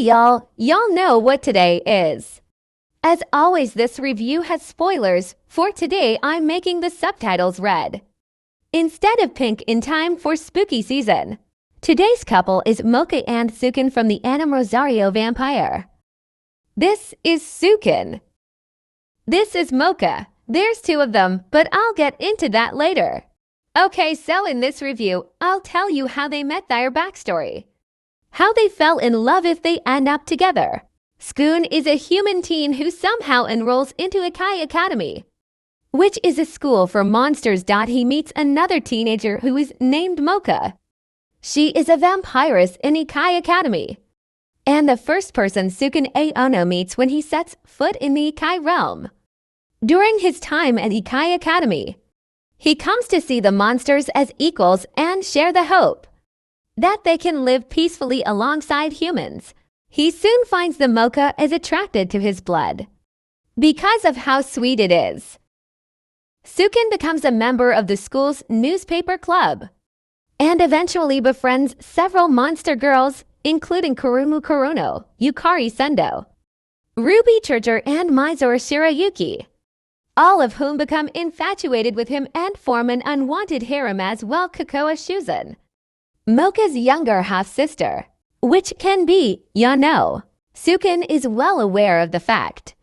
y'all know what today is. As always, this review has spoilers. For today, I'm making the subtitles red instead of pink in time for spooky season. Today's couple is Moka and Tsukune from the anime Rosario Vampire. This is Tsukune. This is Moka. There's two of them, but I'll get into that later. Okay, so in this review, I'll tell you how they met, their backstory, how they fell in love if they end up together. Tsukune is a human teen who somehow enrolls into Ikai Academy, which is a school for monsters. He meets another teenager who is named Moka. She is a vampiress in Ikai Academy, and the first person Tsukune Aono meets when he sets foot in the Ikai realm. During his time at Ikai Academy, he comes to see the monsters as equals and share the hope that they can live peacefully alongside humans. He soon finds the Moka is attracted to his blood because of how sweet it is. Tsukune becomes a member of the school's newspaper club and eventually befriends several monster girls, including Kurumu Kuruno, Yukari Sendo, Ruby Churcher, and Maizuru Shirayuki, all of whom become infatuated with him and form an unwanted harem as well. Kokoa Shuzan, Moka's younger half-sister, which can be Yano. Tsukune is well aware of the fact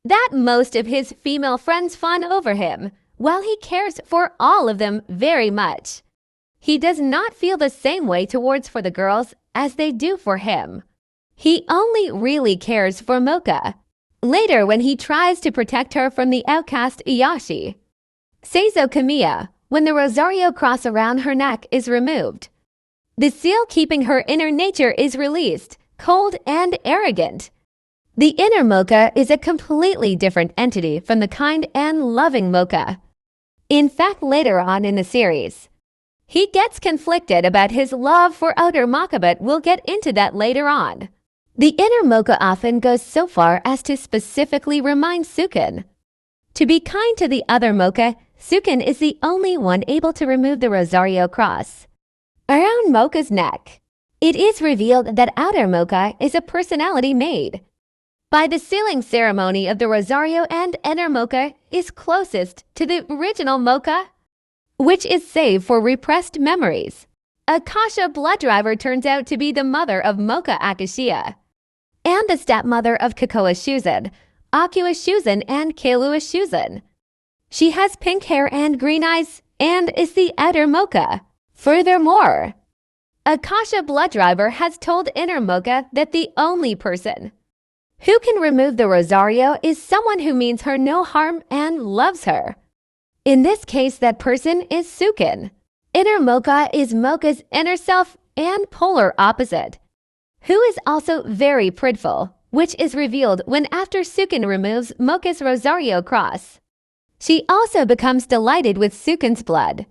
that most of his female friends fawn over him, while he cares for all of them very much. He does not feel the same way towards for the girls as they do for him. He only really cares for Moka. Later, when he tries to protect her from the outcast Iyashi Seizo Kamiya, when the Rosario cross around her neck is removed, the seal keeping her inner nature is released, cold and arrogant. The inner Moka is a completely different entity from the kind and loving Moka. In fact, later on in the series, he gets conflicted about his love for outer Moka, but we'll get into that later on. The inner Moka often goes so far as to specifically remind Tsukune to be kind to the other Moka. Tsukune is the only one able to remove the Rosario cross around Moka's neck. It is revealed that outer Moka is a personality made by the sealing ceremony of the Rosario, and inner Moka is closest to the original Moka, which is saved for repressed memories. Akasha blood driver turns out to be the mother of Moka Akashiya and the stepmother of Kokoa Shuzan, Akua Shuzan, and Kailua Shuzan. She has pink hair and green eyes and is the outer Moka. Furthermore, Akasha blood driver has told inner Moka that the only person who can remove the Rosario is someone who means her no harm and loves her. In this case, that person is Tsukune. Inner Moka is Moka's inner self and polar opposite, who is also very prideful, which is revealed when after Tsukune removes Moka's Rosario cross. She also becomes delighted with Tsukune's blood,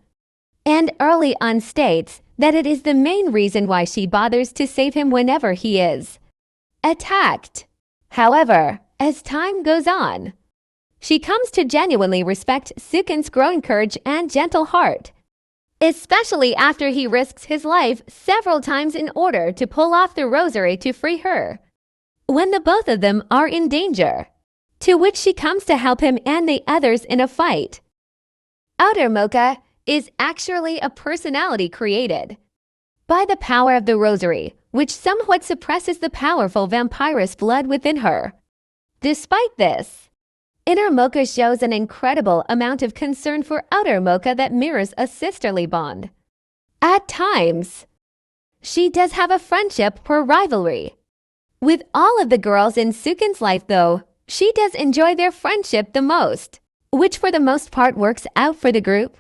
and early on states that it is the main reason why she bothers to save him whenever he is attacked. However, as time goes on, she comes to genuinely respect Tsukune's growing courage and gentle heart, especially after he risks his life several times in order to pull off the rosary to free her when the both of them are in danger, to which she comes to help him and the others in a fight. Outer Moka is actually a personality created by the power of the rosary, which somewhat suppresses the powerful vampiress blood within her. Despite this, inner Moka shows an incredible amount of concern for outer Moka that mirrors a sisterly bond. At times, she does have a friendship or rivalry with all of the girls in Tsukune's life, though she does enjoy their friendship the most, which for the most part works out for the group.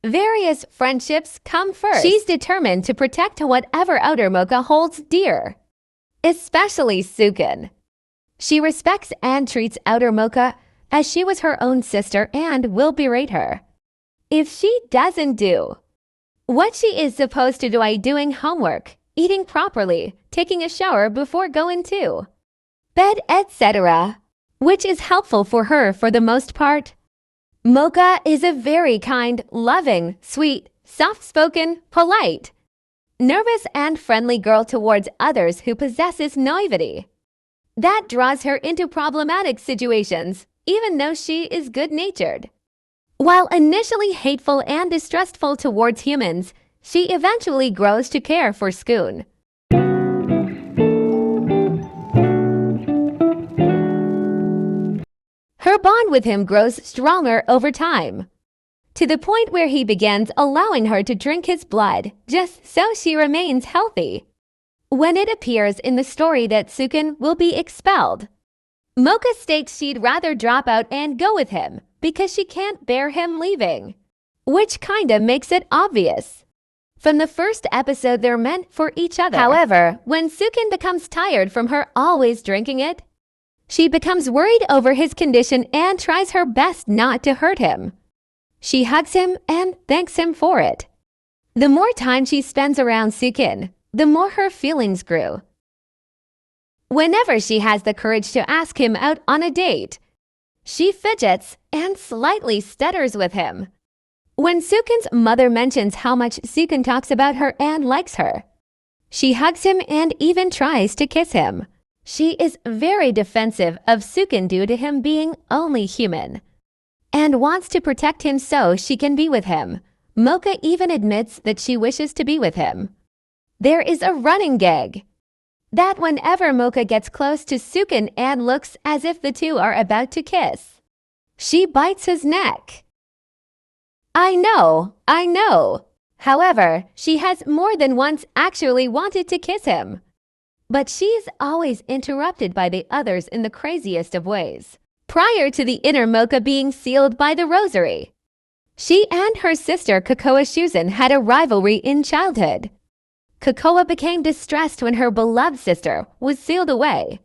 Various friendships come first. She's determined to protect whatever outer Moka holds dear, especially Tsukune. She respects and treats outer Moka as she was her own sister and will berate her if she doesn't do what she is supposed to do, by doing homework, eating properly, taking a shower before going to bed, etc., which is helpful for her for the most part. Moka is a very kind, loving, sweet, soft-spoken, polite, nervous and friendly girl towards others who possesses naivety. That draws her into problematic situations, even though she is good-natured. While initially hateful and distrustful towards humans, she eventually grows to care for Tsukune. Her bond with him grows stronger over time, to the point where he begins allowing her to drink his blood just so she remains healthy. When it appears in the story that Tsukune will be expelled, Moka states she'd rather drop out and go with him because she can't bear him leaving, which kinda makes it obvious. From the first episode, they're meant for each other. However, when Tsukune becomes tired from her always drinking it, she becomes worried over his condition and tries her best not to hurt him. She hugs him and thanks him for it. The more time she spends around Tsukune, the more her feelings grew. Whenever she has the courage to ask him out on a date, she fidgets and slightly stutters with him. When Tsukune's mother mentions how much Tsukune talks about her and likes her, she hugs him and even tries to kiss him. She is very defensive of Tsukune due to him being only human, and wants to protect him so she can be with him. Moka even admits that she wishes to be with him. There is a running gag that whenever Moka gets close to Tsukune and looks as if the two are about to kiss, she bites his neck. I know. However, she has more than once actually wanted to kiss him, but she's always interrupted by the others in the craziest of ways. Prior to the inner Moka being sealed by the rosary, she and her sister Kokoa Shuzan had a rivalry in childhood. Kokoa became distressed when her beloved sister was sealed away,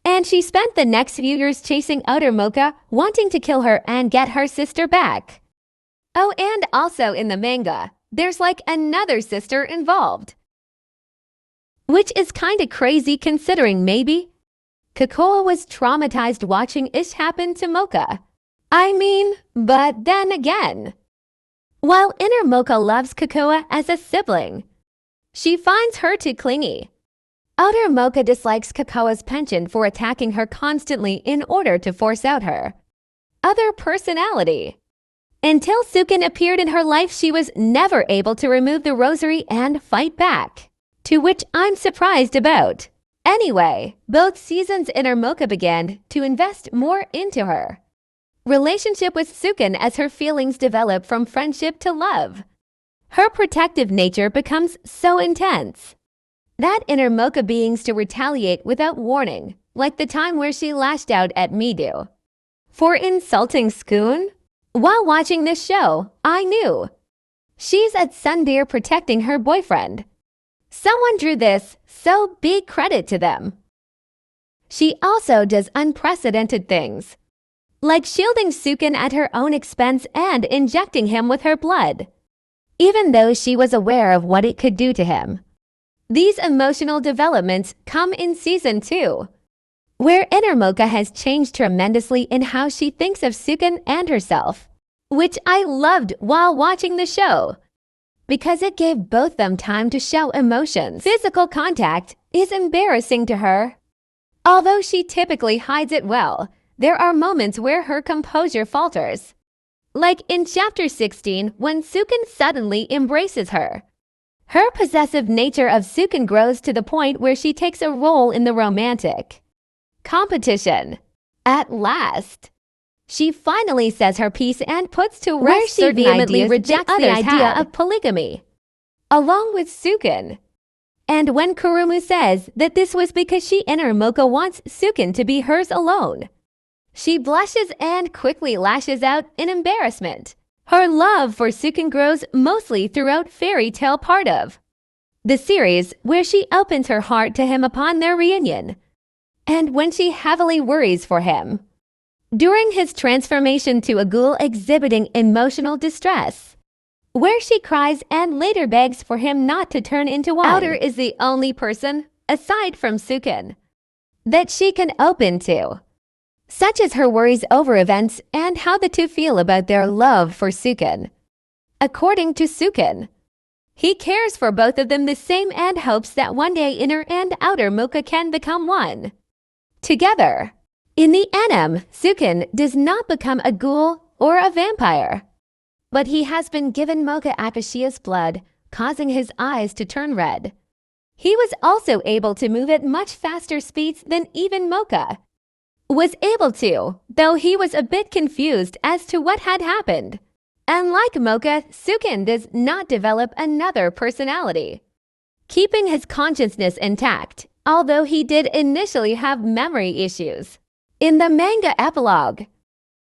and she spent the next few years chasing outer Moka, wanting to kill her and get her sister back. Oh, and also in the manga, there's like another sister involved, which is kinda crazy considering maybe Kokoa was traumatized watching ish happen to Moka. But then again, while inner Moka loves Kokoa as a sibling, she finds her too clingy. Outer Moka dislikes Kokoa's penchant for attacking her constantly in order to force out her other personality. Until Tsukune appeared in her life, she was never able to remove the rosary and fight back, to which I'm surprised about. Anyway, both seasons inner Moka began to invest more into her relationship with Tsukune as her feelings develop from friendship to love. Her protective nature becomes so intense that inner Moka begins to retaliate without warning, like the time where she lashed out at Midu for insulting Tsukune. While watching this show, I knew she's at Sundeer protecting her boyfriend. Someone drew this, so big credit to them. She also does unprecedented things, like shielding Tsukune at her own expense and injecting him with her blood, even though she was aware of what it could do to him. These emotional developments come in Season 2, where inner Moka has changed tremendously in how she thinks of Tsukune and herself, which I loved while watching the show, because it gave both them time to show emotions. Physical contact is embarrassing to her. Although she typically hides it well, there are moments where her composure falters, like in Chapter 16 when Tsukune suddenly embraces her. Her possessive nature of Tsukune grows to the point where she takes a role in the romantic competition. At last, she finally says her piece and puts to rest she vehemently rejects the idea of polygamy, along with Tsukune. And when Kurumu says that this was because she inner Moka wants Tsukune to be hers alone, she blushes and quickly lashes out in embarrassment. Her love for Tsukune grows mostly throughout Fairy Tale part of the series, where she opens her heart to him upon their reunion, and when she heavily worries for him during his transformation to a ghoul exhibiting emotional distress, where she cries and later begs for him not to turn into one. Outer is the only person, aside from Tsukune, that she can open to, such as her worries over events and how the two feel about their love for Tsukune. According to Tsukune, He cares for both of them the same and hopes that one day inner and outer Moka can become one. Together. In the anime, Tsukune does not become a ghoul or a vampire, but he has been given Moka Akashiya's blood, causing his eyes to turn red. He was also able to move at much faster speeds than even Moka was able to, though he was a bit confused as to what had happened. And like Moka, Tsukune does not develop another personality, keeping his consciousness intact, although he did initially have memory issues. In the manga epilogue,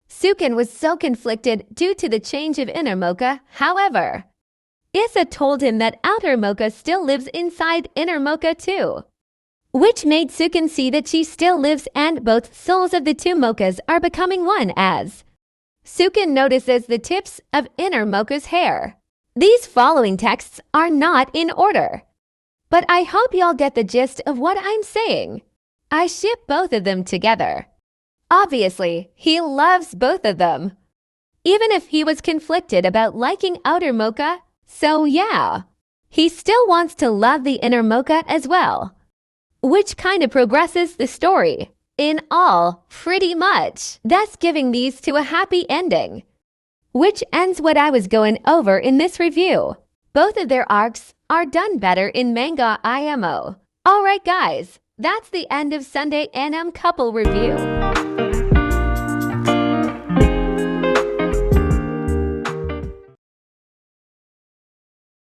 Tsukune was so conflicted due to the change of inner Moka. However, Issa told him that outer Moka still lives inside inner Moka too, which made Tsukune see that she still lives and both souls of the two Mokas are becoming one as Tsukune notices the tips of inner Moka's hair. These following texts are not in order, but I hope y'all get the gist of what I'm saying. I ship both of them together. Obviously, he loves both of them, even if he was conflicted about liking outer Moka, so yeah, he still wants to love the inner Moka as well, which kind of progresses the story. In all, pretty much, thus giving these to a happy ending, which ends what I was going over in this review. Both of their arcs are done better in manga IMO. Alright guys, that's the end of Sunday anime couple review.